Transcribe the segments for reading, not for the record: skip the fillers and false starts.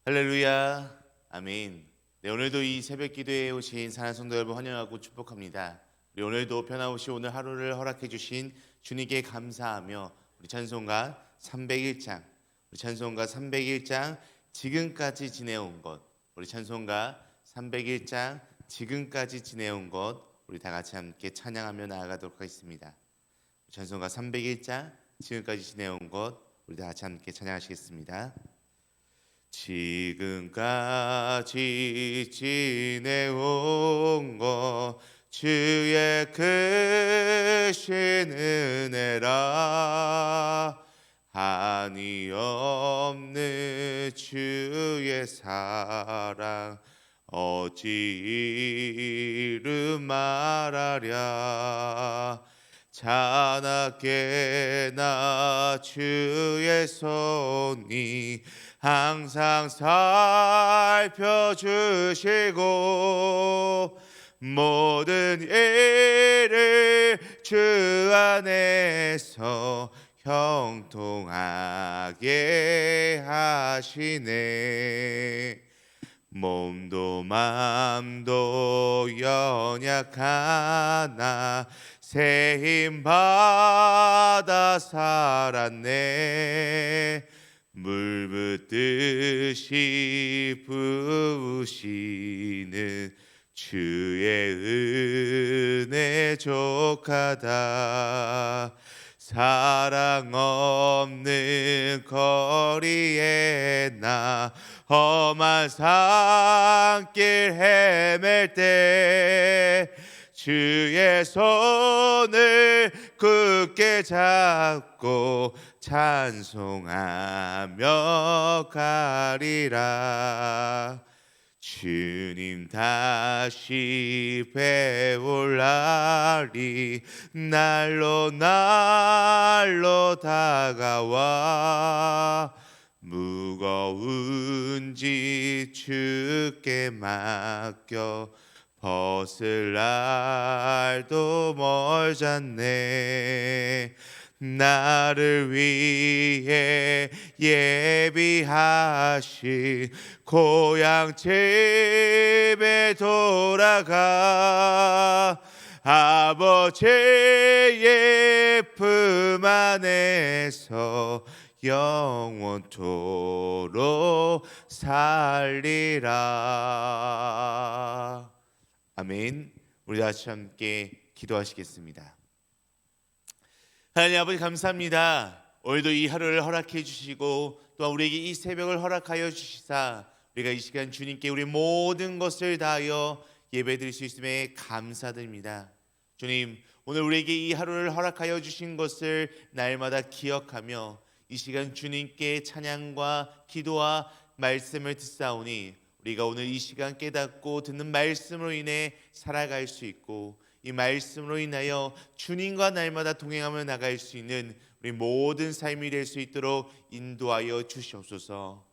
할렐루야, 아멘. 네, 오늘도 이 새벽 기도에 오신 사랑하는 성도 여러분 환영하고 축복합니다. 우리 오늘도 변함없이 오늘 하루를 허락해 주신 주님께 감사하며 우리 찬송가 301장, 우리 찬송가 301장 지금까지 지내온 것, 우리 찬송가 301장 지금까지 지내온 것, 우리 다 같이 함께 찬양하며 나아가도록 하겠습니다. 찬송가 301장 지금까지 지내온 것, 우리 다 같이 함께 찬양하시겠습니다. 지금까지 지내온 것 주의 크신 은혜라. 한이 없는 주의 사랑 어찌 이루 말하랴. 자나깨나 주의 손이 항상 살펴주시고 모든 일을 주 안에서 형통하게 하시네. 몸도 맘도 연약하나 새 힘 받아 살았네. 물 붓듯이 부으시는 주의 은혜 족하다. 사랑 없는 거리에 나 험한 산길 헤맬 때 주의 손을 굳게 잡고 찬송하며 가리라. 주님 다시 배울 날이 날로 날로 다가와. 무거운 짐 주께 맡겨 벗을 날도 멀잖네. 나를 위해 예비하신 고향 집에 돌아가 아버지의 품 안에서 영원토록 살리라. 아멘. 우리 다시 함께 기도하시겠습니다. 하나님 아버지 감사합니다. 오늘도 이 하루를 허락해 주시고 또 우리에게 이 새벽을 허락하여 주시사 우리가 이 시간 주님께 우리 모든 것을 다하여 예배드릴 수 있음에 감사드립니다. 주님, 오늘 우리에게 이 하루를 허락하여 주신 것을 날마다 기억하며 이 시간 주님께 찬양과 기도와 말씀을 듣사오니 우리가 오늘 이 시간 깨닫고 듣는 말씀으로 인해 살아갈 수 있고 이 말씀으로 인하여 주님과 날마다 동행하며 나갈 수 있는 우리 모든 삶이 될 수 있도록 인도하여 주시옵소서.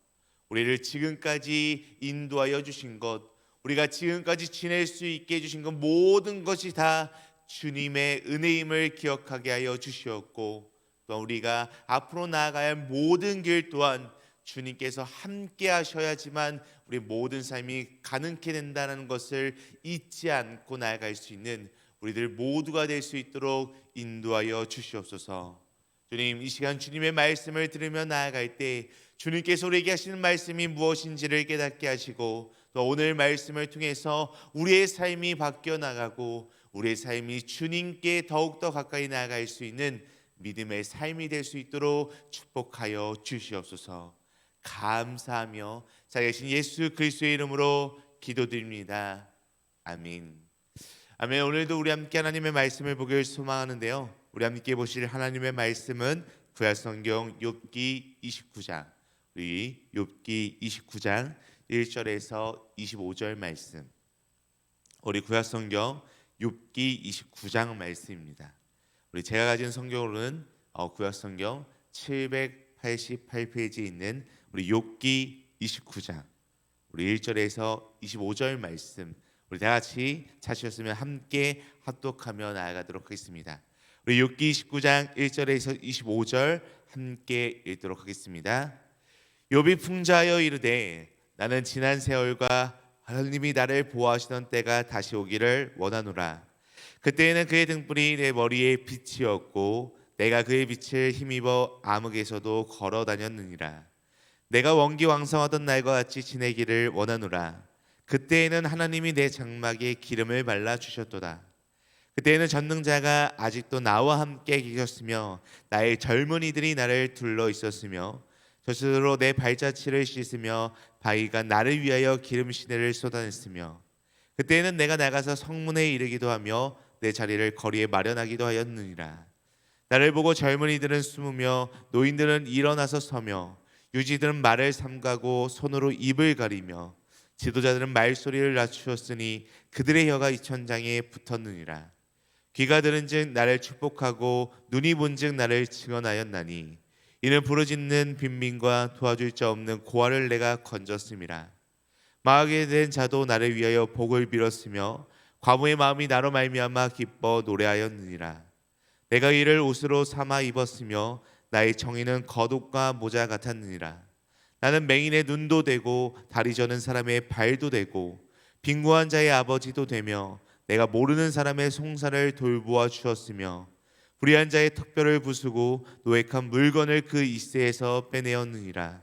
우리를 지금까지 인도하여 주신 것, 우리가 지금까지 지낼 수 있게 해주신 것 모든 것이 다 주님의 은혜임을 기억하게 하여 주시옵고 또 우리가 앞으로 나아가야 할 모든 길 또한 주님께서 함께 하셔야지만 우리 모든 삶이 가능케 된다는 것을 잊지 않고 나아갈 수 있는 우리들 모두가 될 수 있도록 인도하여 주시옵소서. 주님, 이 시간 주님의 말씀을 들으며 나아갈 때 주님께서 우리에게 하시는 말씀이 무엇인지를 깨닫게 하시고 또 오늘 말씀을 통해서 우리의 삶이 바뀌어 나가고 우리의 삶이 주님께 더욱더 가까이 나아갈 수 있는 믿음의 삶이 될 수 있도록 축복하여 주시옵소서. 감사하며 살아계신 예수 그리스도의 이름으로 기도드립니다. 아멘. 아멘. 오늘도 우리 함께 하나님의 말씀을 보길 소망하는데요. 우리 함께 보실 하나님의 말씀은 구약성경 욥기 29장, 우리 욥기 29장 1절에서 25절 말씀. 우리 구약성경 욥기 29장 말씀입니다. 우리 제가 가진 성경으로는 구약성경 788페이지에 있는 우리 욥기 29장 우리 1절에서 25절 말씀 우리 다 같이 찾으셨으면 함께 합독하며 나아가도록 하겠습니다. 우리 욥기 29장 1절에서 25절 함께 읽도록 하겠습니다. 욥이 풍자하여 이르되 나는 지난 세월과 하나님이 나를 보호하시던 때가 다시 오기를 원하노라. 그때에는 그의 등불이 내 머리에 빛이었고 내가 그의 빛을 힘입어 암흑에서도 걸어 다녔느니라. 내가 원기왕성하던 날과 같이 지내기를 원하노라. 그때에는 하나님이 내 장막에 기름을 발라 주셨도다. 그때에는 전능자가 아직도 나와 함께 계셨으며 나의 젊은이들이 나를 둘러 있었으며 저스로 내 발자취를 씻으며 바위가 나를 위하여 기름 시내를 쏟아냈으며 그때에는 내가 나가서 성문에 이르기도 하며 내 자리를 거리에 마련하기도 하였느니라. 나를 보고 젊은이들은 숨으며 노인들은 일어나서 서며 유지들은 말을 삼가고 손으로 입을 가리며 지도자들은 말소리를 낮추었으니 그들의 혀가 이천장에 붙었느니라. 귀가 들은즉 나를 축복하고 눈이 본즉 나를 증언하였나니 이는 부르짖는 빈민과 도와줄 자 없는 고아를 내가 건졌음이라. 망하게 된 자도 나를 위하여 복을 빌었으며 과부의 마음이 나로 말미암아 기뻐 노래하였느니라. 내가 이를 옷으로 삼아 입었으며 나의 정의는 겉옷과 모자 같았느니라. 나는 맹인의 눈도 되고 다리 저는 사람의 발도 되고 빈곤한 자의 아버지도 되며 내가 모르는 사람의 송사를 돌보아 주었으며 불의한 자의 턱뼈를 부수고 노획한 물건을 그 이새에서 빼내었느니라.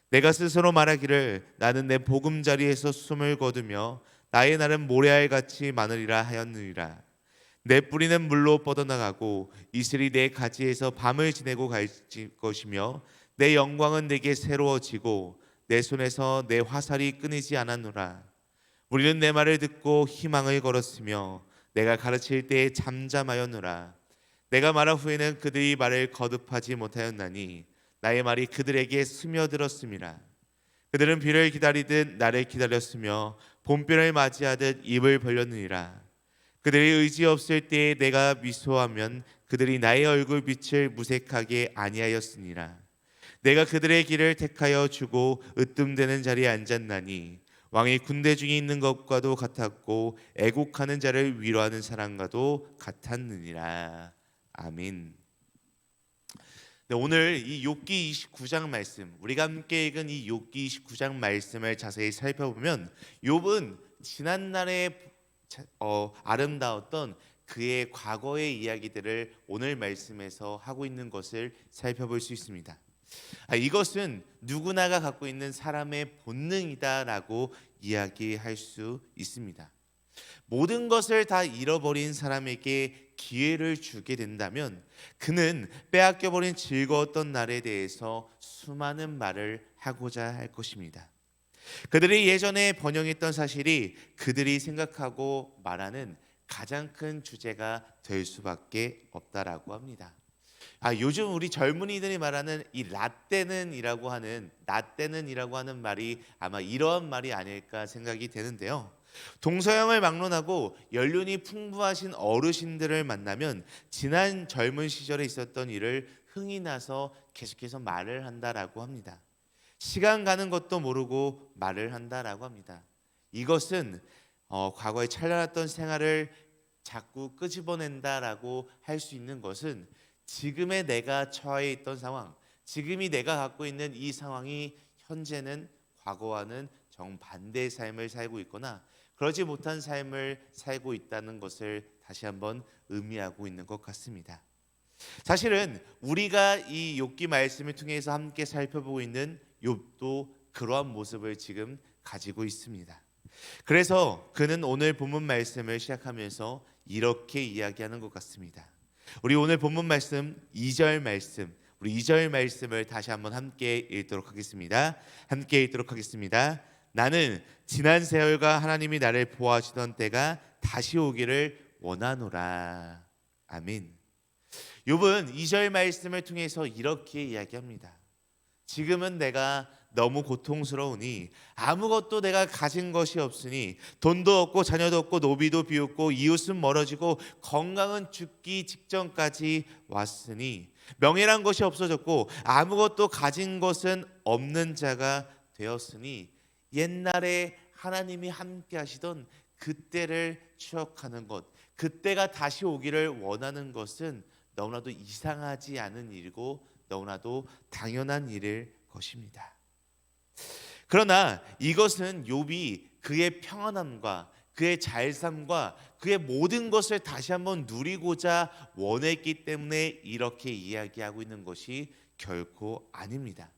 내가 스스로 말하기를 나는 내 보금자리에서 숨을 거두며 나의 날은 모래알같이 많으리라 하였느니라. 내 뿌리는 물로 뻗어나가고 이슬이 내 가지에서 밤을 지내고 갈 것이며 내 영광은 내게 새로워지고 내 손에서 내 화살이 끊이지 않았노라. 우리는 내 말을 듣고 희망을 걸었으며 내가 가르칠 때에 잠잠하였노라. 내가 말한 후에는 그들이 말을 거듭하지 못하였나니 나의 말이 그들에게 스며들었음이라. 그들은 비를 기다리듯 나를 기다렸으며 봄비를 맞이하듯 입을 벌렸느니라. 그들이 의지 없을 때에 내가 미소하면 그들이 나의 얼굴빛을 무색하게 아니하였으니라. 내가 그들의 길을 택하여 주고 으뜸되는 자리에 앉았나니 왕이 군대 중에 있는 것과도 같았고 애국하는 자를 위로하는 사람과도 같았느니라. 아멘. 네, 오늘 이 욥기 29장 말씀, 우리가 함께 읽은 이 욥기 29장 말씀을 자세히 살펴보면 욥은 지난날에 아름다웠던 그의 과거의 이야기들을 오늘 말씀에서 하고 있는 것을 살펴볼 수 있습니다. 이것은 누구나가 갖고 있는 사람의 본능이다라고 이야기할 수 있습니다. 모든 것을 다 잃어버린 사람에게 기회를 주게 된다면 그는 빼앗겨버린 즐거웠던 날에 대해서 수많은 말을 하고자 할 것입니다. 그들이 예전에 번영했던 사실이 그들이 생각하고 말하는 가장 큰 주제가 될 수밖에 없다라고 합니다. 요즘 우리 젊은이들이 말하는 이 라떼는이라고 하는 말이 아마 이러한 말이 아닐까 생각이 되는데요. 동서양을 막론하고 연륜이 풍부하신 어르신들을 만나면 지난 젊은 시절에 있었던 일을 흥이 나서 계속해서 말을 한다라고 합니다. 시간 가는 것도 모르고 말을 한다라고 합니다. 이것은 과거에 찬란했던 생활을 자꾸 끄집어낸다라고 할 수 있는 것은 지금의 내가 처해 있던 상황, 지금이 내가 갖고 있는 이 상황이 현재는 과거와는 정반대의 삶을 살고 있거나 그러지 못한 삶을 살고 있다는 것을 다시 한번 의미하고 있는 것 같습니다. 사실은 우리가 이 욥기 말씀을 통해서 함께 살펴보고 있는 욥도 그러한 모습을 지금 가지고 있습니다. 그래서 그는 오늘 본문 말씀을 시작하면서 이렇게 이야기하는 것 같습니다. 우리 오늘 본문 말씀 2절 말씀, 우리 2절 말씀을 다시 한번 함께 읽도록 하겠습니다. 함께 읽도록 하겠습니다. 나는 지난 세월과 하나님이 나를 보호하시던 때가 다시 오기를 원하노라. 아멘. 욥은 2절 말씀을 통해서 이렇게 이야기합니다. 지금은 내가 너무 고통스러우니 아무것도 내가 가진 것이 없으니 돈도 없고 자녀도 없고 노비도 비웃고 이웃은 멀어지고 건강은 죽기 직전까지 왔으니 명예란 것이 없어졌고 아무것도 가진 것은 없는 자가 되었으니 옛날에 하나님이 함께 하시던 그때를 추억하는 것, 그때가 다시 오기를 원하는 것은 너무나도 이상하지 않은 일이고 너무나도 당연한 일일 것입니다. 그러나 이것은 욥이 그의 평안함과 그의 잘삼과 그의 모든 것을 다시 한번 누리고자 원했기 때문에 이렇게 이야기하고 있는 것이 결코 아닙니다.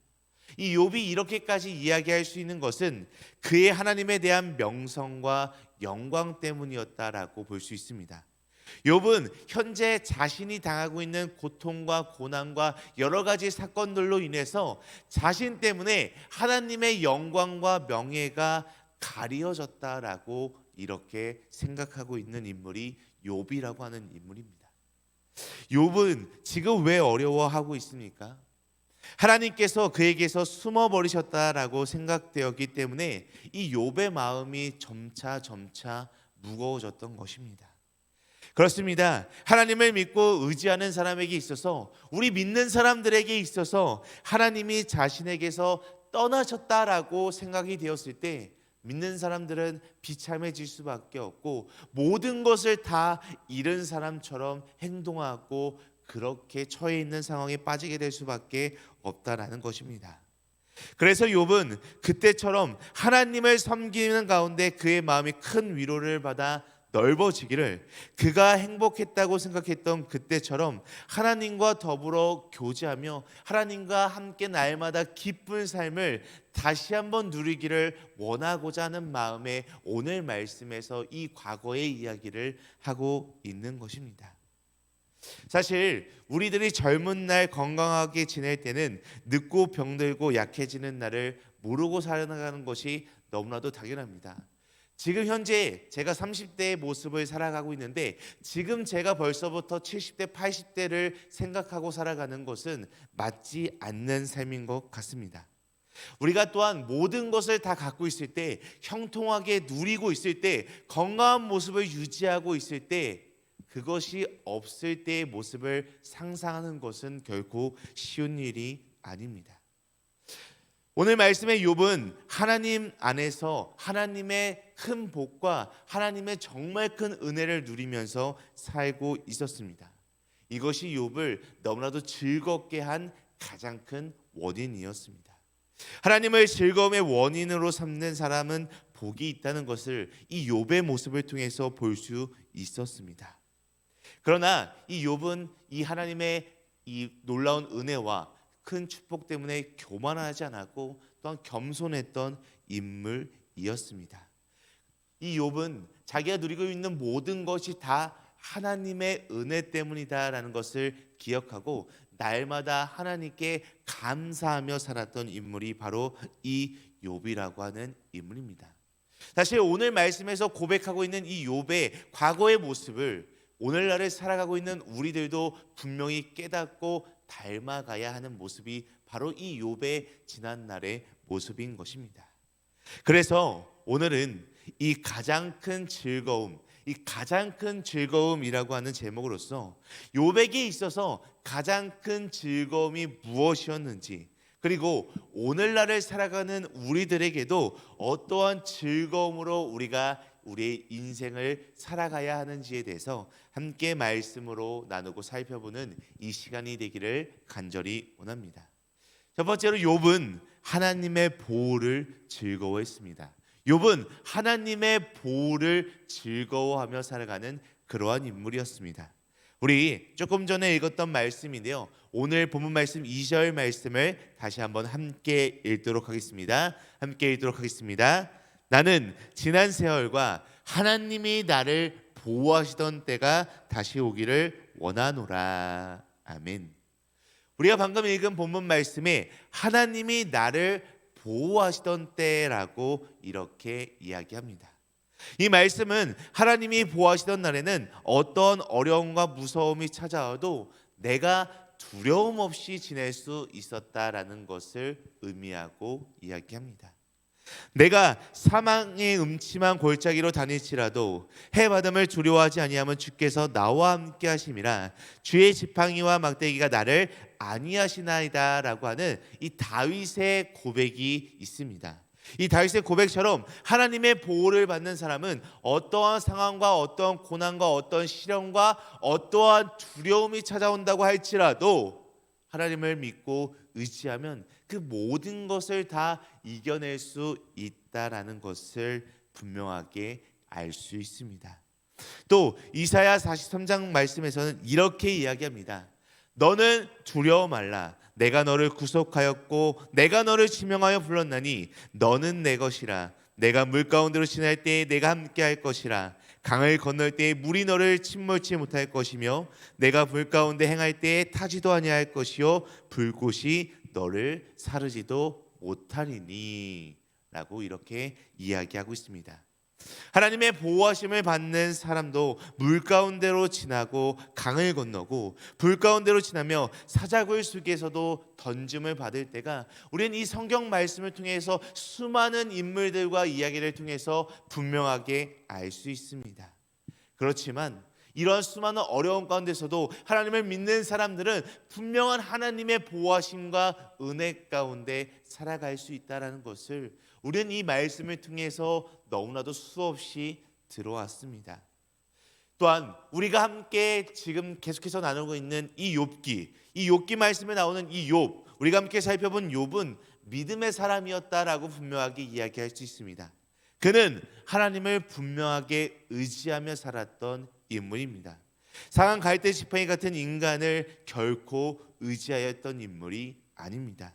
이 욥이 이렇게까지 이야기할 수 있는 것은 그의 하나님에 대한 명성과 영광 때문이었다라고 볼 수 있습니다. 욥은 현재 자신이 당하고 있는 고통과 고난과 여러 가지 사건들로 인해서 자신 때문에 하나님의 영광과 명예가 가리어졌다라고 이렇게 생각하고 있는 인물이 욥이라고 하는 인물입니다. 욥은 지금 왜 어려워하고 있습니까? 하나님께서 그에게서 숨어버리셨다라고 생각되었기 때문에 이 욥의 마음이 점차 무거워졌던 것입니다. 그렇습니다. 하나님을 믿고 의지하는 사람에게 있어서, 우리 믿는 사람들에게 있어서 하나님이 자신에게서 떠나셨다라고 생각이 되었을 때 믿는 사람들은 비참해질 수밖에 없고 모든 것을 다 잃은 사람처럼 행동하고 그렇게 처해 있는 상황에 빠지게 될 수밖에 없다라는 것입니다. 그래서 욥은 그때처럼 하나님을 섬기는 가운데 그의 마음이 큰 위로를 받아 넓어지기를, 그가 행복했다고 생각했던 그때처럼 하나님과 더불어 교제하며 하나님과 함께 날마다 기쁜 삶을 다시 한번 누리기를 원하고자 하는 마음에 오늘 말씀에서 이 과거의 이야기를 하고 있는 것입니다. 사실 우리들이 젊은 날 건강하게 지낼 때는 늙고 병들고 약해지는 날을 모르고 살아가는 것이 너무나도 당연합니다. 지금 현재 제가 30대의 모습을 살아가고 있는데 지금 제가 벌써부터 70대, 80대를 생각하고 살아가는 것은 맞지 않는 삶인 것 같습니다. 우리가 또한 모든 것을 다 갖고 있을 때, 형통하게 누리고 있을 때, 건강한 모습을 유지하고 있을 때, 그것이 없을 때의 모습을 상상하는 것은 결코 쉬운 일이 아닙니다. 오늘 말씀의 욥은 하나님 안에서 하나님의 큰 복과 하나님의 정말 큰 은혜를 누리면서 살고 있었습니다. 이것이 욥을 너무나도 즐겁게 한 가장 큰 원인이었습니다. 하나님을 즐거움의 원인으로 삼는 사람은 복이 있다는 것을 이 욥의 모습을 통해서 볼 수 있었습니다. 그러나 이 욥은 이 하나님의 이 놀라운 은혜와 큰 축복 때문에 교만하지 않았고 또한 겸손했던 인물이었습니다. 이 욥은 자기가 누리고 있는 모든 것이 다 하나님의 은혜 때문이다라는 것을 기억하고 날마다 하나님께 감사하며 살았던 인물이 바로 이 욥이라고 하는 인물입니다. 사실 오늘 말씀에서 고백하고 있는 이 욥의 과거의 모습을 오늘날을 살아가고 있는 우리들도 분명히 깨닫고 닮아가야 하는 모습이 바로 이 욥의 지난날의 모습인 것입니다. 그래서 오늘은 이 가장 큰 즐거움, 이 가장 큰 즐거움이라고 하는 제목으로서 욥에게 있어서 가장 큰 즐거움이 무엇이었는지, 그리고 오늘날을 살아가는 우리들에게도 어떠한 즐거움으로 우리가 우리의 인생을 살아가야 하는지에 대해서 함께 말씀으로 나누고 살펴보는 이 시간이 되기를 간절히 원합니다. 첫 번째로 욥은 하나님의 보호를 즐거워했습니다. 욥은 하나님의 보호를 즐거워하며 살아가는 그러한 인물이었습니다. 우리 조금 전에 읽었던 말씀인데요, 오늘 본문 말씀 2절 말씀을 다시 한번 함께 읽도록 하겠습니다. 나는 지난 세월과 하나님이 나를 보호하시던 때가 다시 오기를 원하노라. 아멘. 우리가 방금 읽은 본문 말씀에 하나님이 나를 보호하시던 때라고 이렇게 이야기합니다. 이 말씀은 하나님이 보호하시던 날에는 어떤 어려움과 무서움이 찾아와도 내가 두려움 없이 지낼 수 있었다라는 것을 의미하고 이야기합니다. 내가 사망의 음침한 골짜기로 다닐지라도 해바람을 두려워하지 아니하면 주께서 나와 함께 하심이라. 주의 지팡이와 막대기가 나를 안위하시나이다라고 하는 이 다윗의 고백이 있습니다. 이 다윗의 고백처럼 하나님의 보호를 받는 사람은 어떠한 상황과 어떠한 고난과 어떠한 시련과 어떠한 두려움이 찾아온다고 할지라도 하나님을 믿고 의지하면 그 모든 것을 다 이겨낼 수 있다라는 것을 분명하게 알 수 있습니다. 또 이사야 43장 말씀에서는 이렇게 이야기합니다. 너는 두려워 말라. 내가 너를 구속하였고 내가 너를 지명하여 불렀나니 너는 내 것이라. 내가 물 가운데로 지날 때에 내가 함께 할 것이라. 강을 건널 때에 물이 너를 침몰치 못할 것이며 내가 불 가운데 행할 때에 타지도 아니할 것이요 불꽃이 너를 사르지도 못하리니 라고 이렇게 이야기하고 있습니다. 하나님의 보호하심을 받는 사람도 물 가운데로 지나고 강을 건너고 불 가운데로 지나며 사자굴 속에서도 던짐을 받을 때가 우리는 이 성경 말씀을 통해서 수많은 인물들과 이야기를 통해서 분명하게 알 수 있습니다. 그렇지만 이런 수많은 어려움 가운데서도 하나님을 믿는 사람들은 분명한 하나님의 보호하심과 은혜 가운데 살아갈 수 있다는 것을 우리는 이 말씀을 통해서 너무나도 수없이 들어왔습니다. 또한 우리가 함께 지금 계속해서 나누고 있는 이 욥기 말씀에 나오는 이 욥, 우리가 함께 살펴본 욥은 믿음의 사람이었다라고 분명하게 이야기할 수 있습니다. 그는 하나님을 분명하게 의지하며 살았던 인물입니다. 상한 갈대 지팡이 같은 인간을 결코 의지하였던 인물이 아닙니다.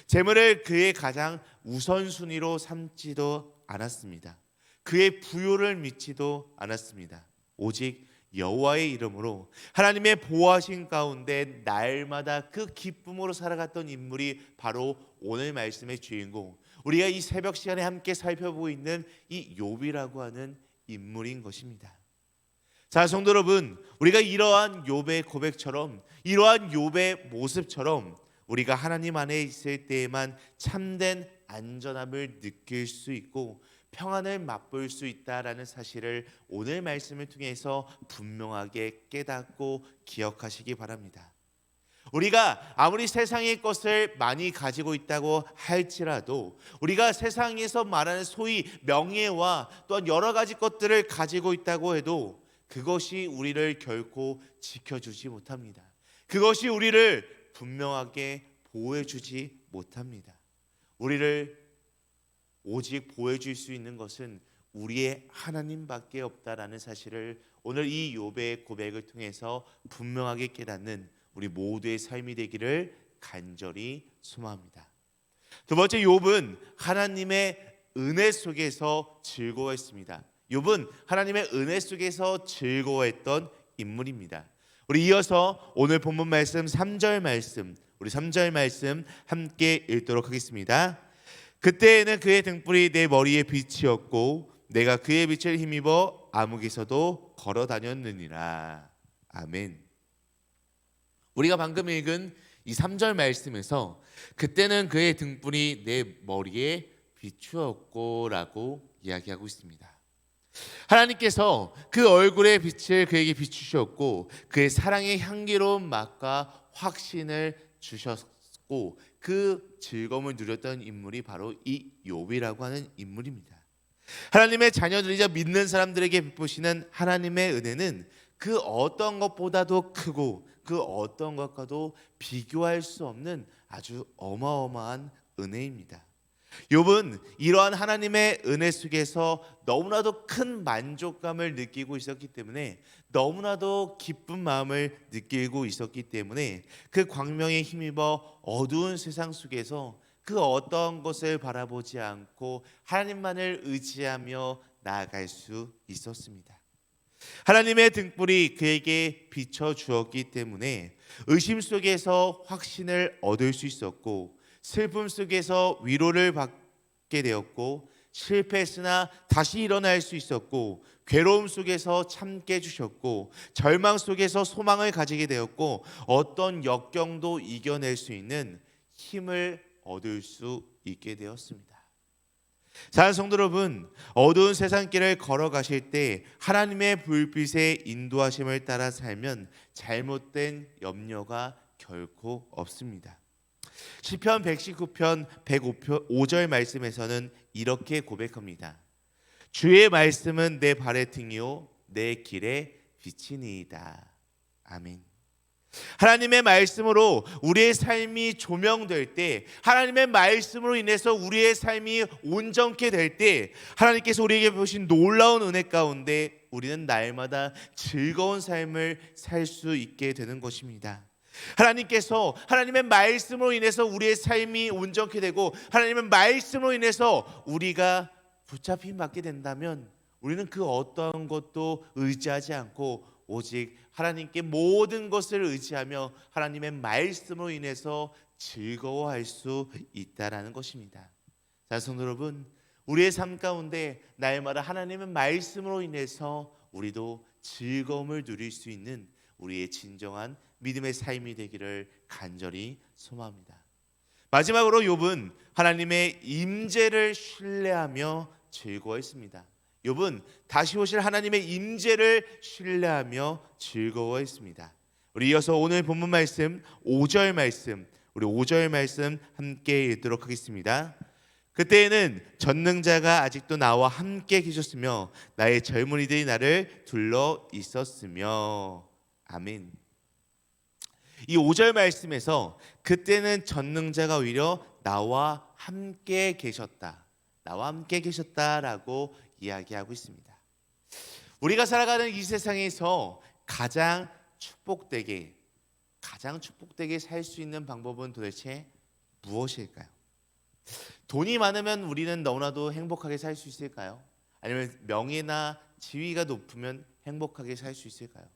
재물을 그의 가장 우선순위로 삼지도 않았습니다. 그의 부요를 믿지도 않았습니다. 오직 여호와의 이름으로 하나님의 보호하신 가운데 날마다 그 기쁨으로 살아갔던 인물이 바로 오늘 말씀의 주인공, 우리가 이 새벽 시간에 함께 살펴보고 있는 이 욥이라고 하는 인물인 것입니다. 자, 성도 여러분, 우리가 이러한 욥의 고백처럼, 이러한 욥의 모습처럼 우리가 하나님 안에 있을 때에만 참된 안전함을 느낄 수 있고 평안을 맛볼 수 있다라는 사실을 오늘 말씀을 통해서 분명하게 깨닫고 기억하시기 바랍니다. 우리가 아무리 세상의 것을 많이 가지고 있다고 할지라도 우리가 세상에서 말하는 소위 명예와 또한 여러 가지 것들을 가지고 있다고 해도 그것이 우리를 결코 지켜주지 못합니다. 그것이 우리를 분명하게 보호해주지 못합니다. 우리를 오직 보호해줄 수 있는 것은 우리의 하나님밖에 없다라는 사실을 오늘 이 욥의 고백을 통해서 분명하게 깨닫는 우리 모두의 삶이 되기를 간절히 소망합니다. 두 번째, 욥은 하나님의 은혜 속에서 즐거워했습니다. 욥은 하나님의 은혜 속에서 즐거워했던 인물입니다. 우리 이어서 오늘 본문 말씀 3절 말씀, 우리 3절 말씀 함께 읽도록 하겠습니다. 그때에는 그의 등불이 내 머리에 빛이었고 내가 그의 빛을 힘입어 암흑에서도 걸어 다녔느니라. 아멘. 우리가 방금 읽은 이 3절 말씀에서 그때는 그의 등불이 내 머리에 비추었고 라고 이야기하고 있습니다. 하나님께서 그 얼굴의 빛을 그에게 비추셨고 그의 사랑의 향기로운 맛과 확신을 주셨고 그 즐거움을 누렸던 인물이 바로 이 욥이라고 하는 인물입니다. 하나님의 자녀들이자 믿는 사람들에게 베푸시는 하나님의 은혜는 그 어떤 것보다도 크고 그 어떤 것과도 비교할 수 없는 아주 어마어마한 은혜입니다. 욥은 이러한 하나님의 은혜 속에서 너무나도 큰 만족감을 느끼고 있었기 때문에, 너무나도 기쁜 마음을 느끼고 있었기 때문에 그 광명에 힘입어 어두운 세상 속에서 그 어떤 것을 바라보지 않고 하나님만을 의지하며 나아갈 수 있었습니다. 하나님의 등불이 그에게 비춰 주었기 때문에 의심 속에서 확신을 얻을 수 있었고, 슬픔 속에서 위로를 받게 되었고, 실패했으나 다시 일어날 수 있었고, 괴로움 속에서 참게 해주셨고, 절망 속에서 소망을 가지게 되었고, 어떤 역경도 이겨낼 수 있는 힘을 얻을 수 있게 되었습니다. 사랑하는 성도 여러분, 어두운 세상길을 걸어가실 때 하나님의 불빛의 인도하심을 따라 살면 잘못된 염려가 결코 없습니다. 시편 119편 105절 말씀에서는 이렇게 고백합니다. 주의 말씀은 내 발의 등이요 내 길의 빛이니이다. 아멘. 하나님의 말씀으로 우리의 삶이 조명될 때, 하나님의 말씀으로 인해서 우리의 삶이 온전케 될 때, 하나님께서 우리에게 보신 놀라운 은혜 가운데 우리는 날마다 즐거운 삶을 살 수 있게 되는 것입니다. 하나님께서 하나님의 말씀으로 인해서 우리의 삶이 온전케 되고, 하나님의 말씀으로 인해서 우리가 붙잡힘 받게 된다면, 우리는 그 어떠한 것도 의지하지 않고 오직 하나님께 모든 것을 의지하며 하나님의 말씀으로 인해서 즐거워할 수 있다라는 것입니다. 자, 성도 여러분, 우리의 삶 가운데 날마다 하나님의 말씀으로 인해서 우리도 즐거움을 누릴 수 있는 우리의 진정한 믿음의 삶이 되기를 간절히 소망합니다. 마지막으로 욥은 하나님의 임재를 신뢰하며 즐거워했습니다. 욥은 다시 오실 하나님의 임재를 신뢰하며 즐거워했습니다. 우리 이어서 오늘 본문 말씀 5절 말씀, 우리 5절 말씀 함께 읽도록 하겠습니다. 그때에는 전능자가 아직도 나와 함께 계셨으며 나의 젊은이들이 나를 둘러 있었으며. 아멘. 이 5절 말씀에서 그때는 전능자가 오히려 나와 함께 계셨다, 나와 함께 계셨다라고 이야기하고 있습니다. 우리가 살아가는 이 세상에서 가장 축복되게 살 수 있는 방법은 도대체 무엇일까요? 돈이 많으면 우리는 너무나도 행복하게 살 수 있을까요? 아니면 명예나 지위가 높으면 행복하게 살 수 있을까요?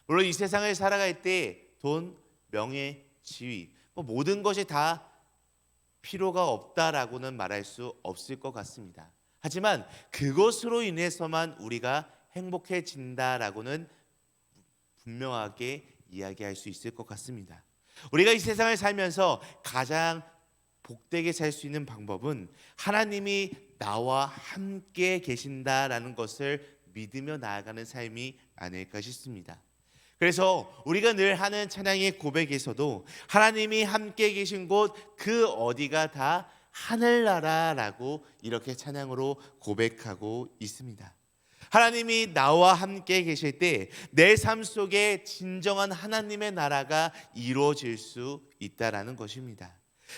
물론 이 세상을 살아갈 때 돈, 명예, 지위, 모든 것이 다 필요가 없다라고는 말할 수 없을 것 같습니다. 하지만 그것으로 인해서만 우리가 행복해진다라고는 분명하게 이야기할 수 있을 것 같습니다. 우리가 이 세상을 살면서 가장 복되게 살 수 있는 방법은 하나님이 나와 함께 계신다라는 것을 믿으며 나아가는 삶이 아닐까 싶습니다. 그래서 우리가 늘 하는 찬양의 고백에서도 하나님이 함께 계신 곳 그 어디가 다 하늘나라라고 이렇게 찬양으로 고백하고 있습니다. 하나님이 나와 함께 계실 때 내 삶 속에 진정한 하나님의 나라가 이루어질 수 있다라는 것입니다.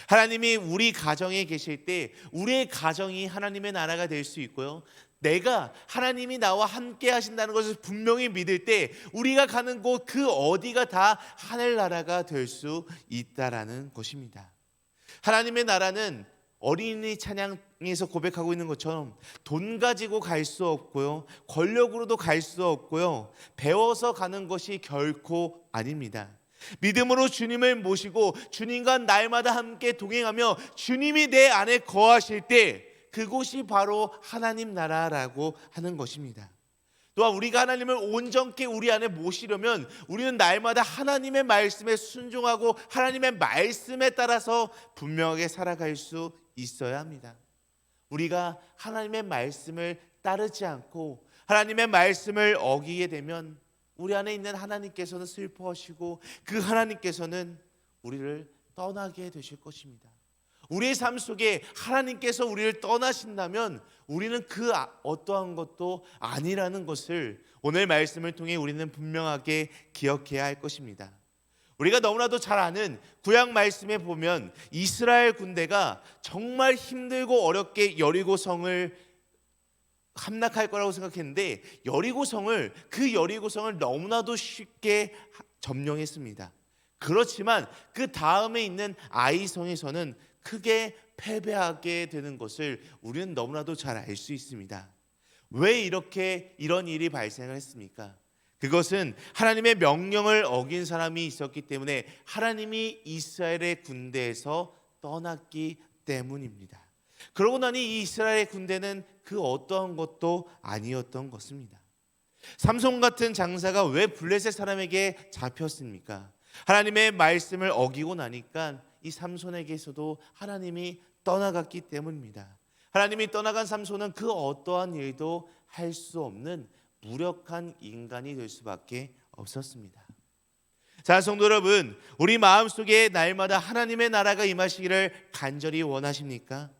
하나님이 우리 가정에 계실 때 우리의 가정이 하나님의 나라가 될 수 있고요, 내가 하나님이 나와 함께 하신다는 것을 분명히 믿을 때 우리가 가는 곳 그 어디가 다 하늘나라가 될 수 있다라는 것입니다. 하나님의 나라는 어린이 찬양에서 고백하고 있는 것처럼 돈 가지고 갈 수 없고요, 권력으로도 갈 수 없고요, 배워서 가는 것이 결코 아닙니다. 믿음으로 주님을 모시고 주님과 날마다 함께 동행하며 주님이 내 안에 거하실 때 그곳이 바로 하나님 나라라고 하는 것입니다. 또한 우리가 하나님을 온전케 우리 안에 모시려면 우리는 날마다 하나님의 말씀에 순종하고 하나님의 말씀에 따라서 분명하게 살아갈 수 있어야 합니다. 우리가 하나님의 말씀을 따르지 않고 하나님의 말씀을 어기게 되면 우리 안에 있는 하나님께서는 슬퍼하시고 그 하나님께서는 우리를 떠나게 되실 것입니다. 우리의 삶 속에 하나님께서 우리를 떠나신다면 우리는 그 어떠한 것도 아니라는 것을 오늘 말씀을 통해 우리는 분명하게 기억해야 할 것입니다. 우리가 너무나도 잘 아는 구약 말씀에 보면 이스라엘 군대가 정말 힘들고 어렵게 여리고성을 함락할 거라고 생각했는데 그 여리고성을 너무나도 쉽게 점령했습니다. 그렇지만 그 다음에 있는 아이성에서는 크게 패배하게 되는 것을 우리는 너무나도 잘 알 수 있습니다. 왜 이런 일이 발생을 했습니까? 그것은 하나님의 명령을 어긴 사람이 있었기 때문에 하나님이 이스라엘의 군대에서 떠났기 때문입니다. 그러고 나니 이 이스라엘 군대는 그 어떠한 것도 아니었던 것입니다. 삼손 같은 장사가 왜 블레셋 사람에게 잡혔습니까? 하나님의 말씀을 어기고 나니까 이 삼손에게서도 하나님이 떠나갔기 때문입니다. 하나님이 떠나간 삼손은 그 어떠한 일도 할 수 없는 무력한 인간이 될 수밖에 없었습니다. 자, 성도 여러분, 우리 마음속에 날마다 하나님의 나라가 임하시기를 간절히 원하십니까?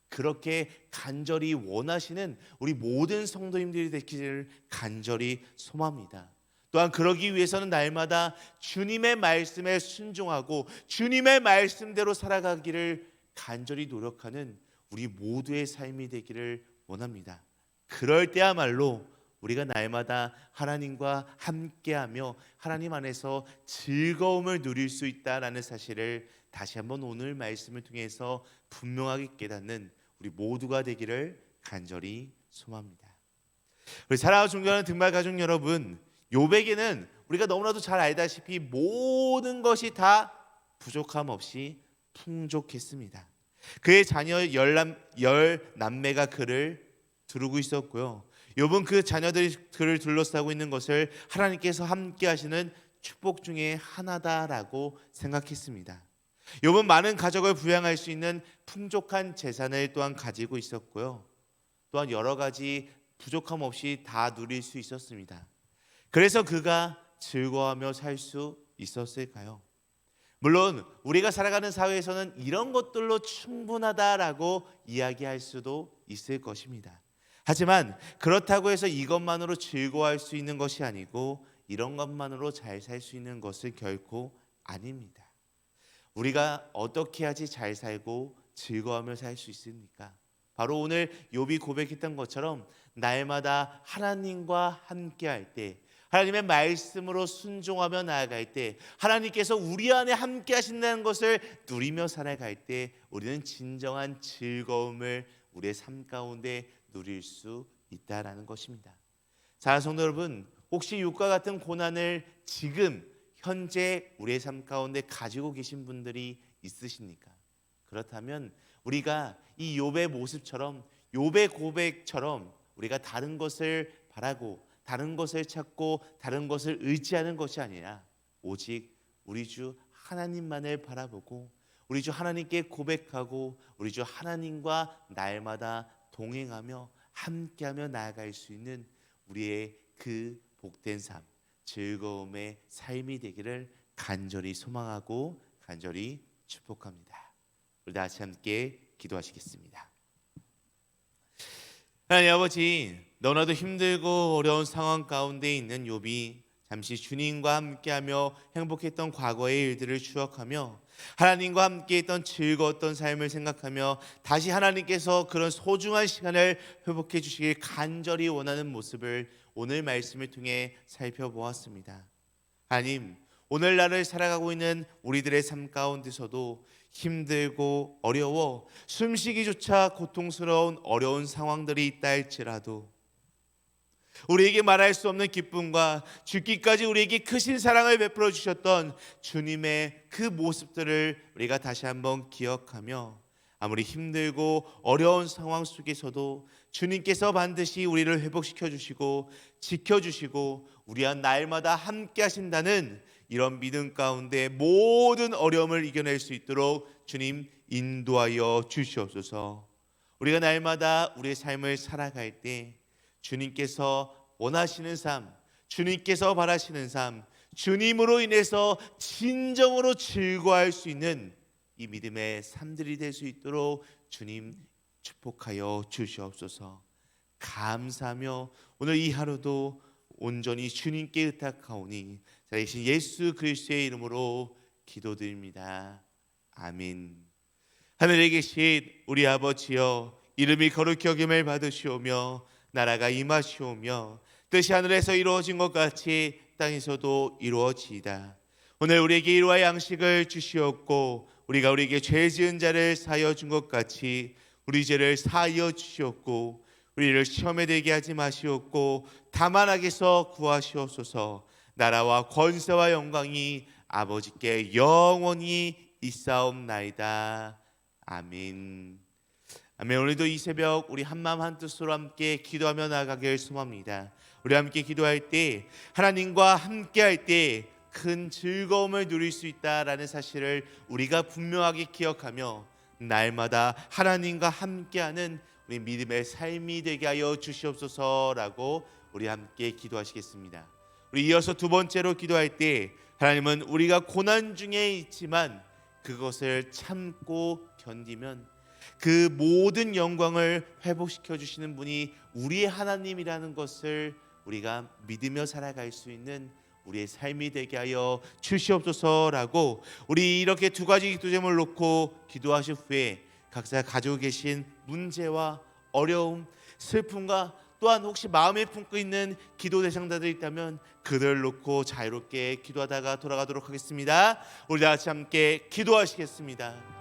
그렇게 간절히 원하시는 우리 모든 성도님들이 되기를 간절히 소망합니다. 또한 그러기 위해서는 날마다 주님의 말씀에 순종하고 주님의 말씀대로 살아가기를 간절히 노력하는 우리 모두의 삶이 되기를 원합니다. 그럴 때야말로 우리가 날마다 하나님과 함께하며 하나님 안에서 즐거움을 누릴 수 있다라는 사실을 다시 한번 오늘 말씀을 통해서 분명하게 깨닫는 우리 모두가 되기를 간절히 소망합니다. 우리 사랑하고 존경하는 등말 가족 여러분, 욥에게는 우리가 너무나도 잘 알다시피 모든 것이 다 부족함 없이 풍족했습니다. 그의 자녀 열 남매가 그를 두르고 있었고요. 욥은 그 자녀들이 그를 둘러싸고 있는 것을 하나님께서 함께 하시는 축복 중에 하나다라고 생각했습니다. 욥은 많은 가족을 부양할 수 있는 풍족한 재산을 또한 가지고 있었고요. 또한 여러 가지 부족함 없이 다 누릴 수 있었습니다. 그래서 그가 즐거워하며 살 수 있었을까요? 물론 우리가 살아가는 사회에서는 이런 것들로 충분하다라고 이야기할 수도 있을 것입니다. 하지만 그렇다고 해서 이것만으로 즐거워할 수 있는 것이 아니고 이런 것만으로 잘 살 수 있는 것은 결코 아닙니다. 우리가 어떻게 해야지 잘 살고 즐거워하며 살 수 있습니까? 바로 오늘 욥이 고백했던 것처럼 날마다 하나님과 함께할 때, 하나님의 말씀으로 순종하며 나아갈 때, 하나님께서 우리 안에 함께 하신다는 것을 누리며 살아갈 때 우리는 진정한 즐거움을 우리의 삶 가운데 누릴 수 있다라는 것입니다. 자, 성도 여러분, 혹시 욥과 같은 고난을 지금 현재 우리의 삶 가운데 가지고 계신 분들이 있으십니까? 그렇다면 우리가 이 욥의 모습처럼, 욥의 고백처럼 우리가 다른 것을 바라고 다른 것을 찾고 다른 것을 의지하는 것이 아니라 오직 우리 주 하나님만을 바라보고 우리 주 하나님께 고백하고 우리 주 하나님과 날마다 동행하며 함께하며 나아갈 수 있는 우리의 그 복된 삶, 즐거움의 삶이 되기를 간절히 소망하고 간절히 축복합니다. 우리 다 같이 함께 기도하시겠습니다. 하나님 아버지, 너무나도 힘들고 어려운 상황 가운데 있는 욥이 잠시 주님과 함께하며 행복했던 과거의 일들을 추억하며 하나님과 함께했던 즐거웠던 삶을 생각하며 다시 하나님께서 그런 소중한 시간을 회복해 주시길 간절히 원하는 모습을 오늘 말씀을 통해 살펴보았습니다. 하나님, 오늘날을 살아가고 있는 우리들의 삶 가운데서도 힘들고 어려워 숨쉬기조차 고통스러운 어려운 상황들이 있다 할지라도 우리에게 말할 수 없는 기쁨과 죽기까지 우리에게 크신 사랑을 베풀어 주셨던 주님의 그 모습들을 우리가 다시 한번 기억하며 아무리 힘들고 어려운 상황 속에서도 주님께서 반드시 우리를 회복시켜 주시고 지켜주시고 우리와 날마다 함께 하신다는 이런 믿음 가운데 모든 어려움을 이겨낼 수 있도록 주님 인도하여 주시옵소서. 우리가 날마다 우리의 삶을 살아갈 때 주님께서 원하시는 삶, 주님께서 바라시는 삶, 주님으로 인해서 진정으로 즐거워할 수 있는 이 믿음의 삶들이 될 수 있도록 주님 축복하여 주시옵소서. 감사하며 오늘 이 하루도 온전히 주님께 의탁하오니 살아계신 예수 그리스도의 이름으로 기도드립니다. 아멘. 하늘에 계신 우리 아버지여, 이름이 거룩히 여김을 받으시오며 나라가 임하시오며 뜻이 하늘에서 이루어진 것 같이 땅에서도 이루어지이다. 오늘 우리에게 일용할 양식을 주시옵고 우리가 우리에게 죄 지은 자를 사하여 준 것 같이 우리 죄를 사하여 주시옵고 우리를 시험에 들게 하지 마시옵고 다만 악에서 구하시옵소서. 나라와 권세와 영광이 아버지께 영원히 있사옵나이다. 아멘. 아멘. 오늘도 이 새벽 우리 한마음 한뜻으로 함께 기도하며 나아가길 소망합니다. 우리 함께 기도할 때 하나님과 함께할 때 큰 즐거움을 누릴 수 있다라는 사실을 우리가 분명하게 기억하며 날마다 하나님과 함께하는 우리 믿음의 삶이 되게 하여 주시옵소서라고 우리 함께 기도하시겠습니다. 우리 이어서 두 번째로 기도할 때 하나님은 우리가 고난 중에 있지만 그것을 참고 견디면 그 모든 영광을 회복시켜 주시는 분이 우리의 하나님이라는 것을 우리가 믿으며 살아갈 수 있는 우리의 삶이 되게 하여 주시옵소서라고, 우리 이렇게 두 가지 기도 제목을 놓고 기도하신 후에 각자 가지고 계신 문제와 어려움, 슬픔과 또한 혹시 마음에 품고 있는 기도 대상자들이 있다면 그들을 놓고 자유롭게 기도하다가 돌아가도록 하겠습니다. 우리 다 같이 함께 기도하시겠습니다.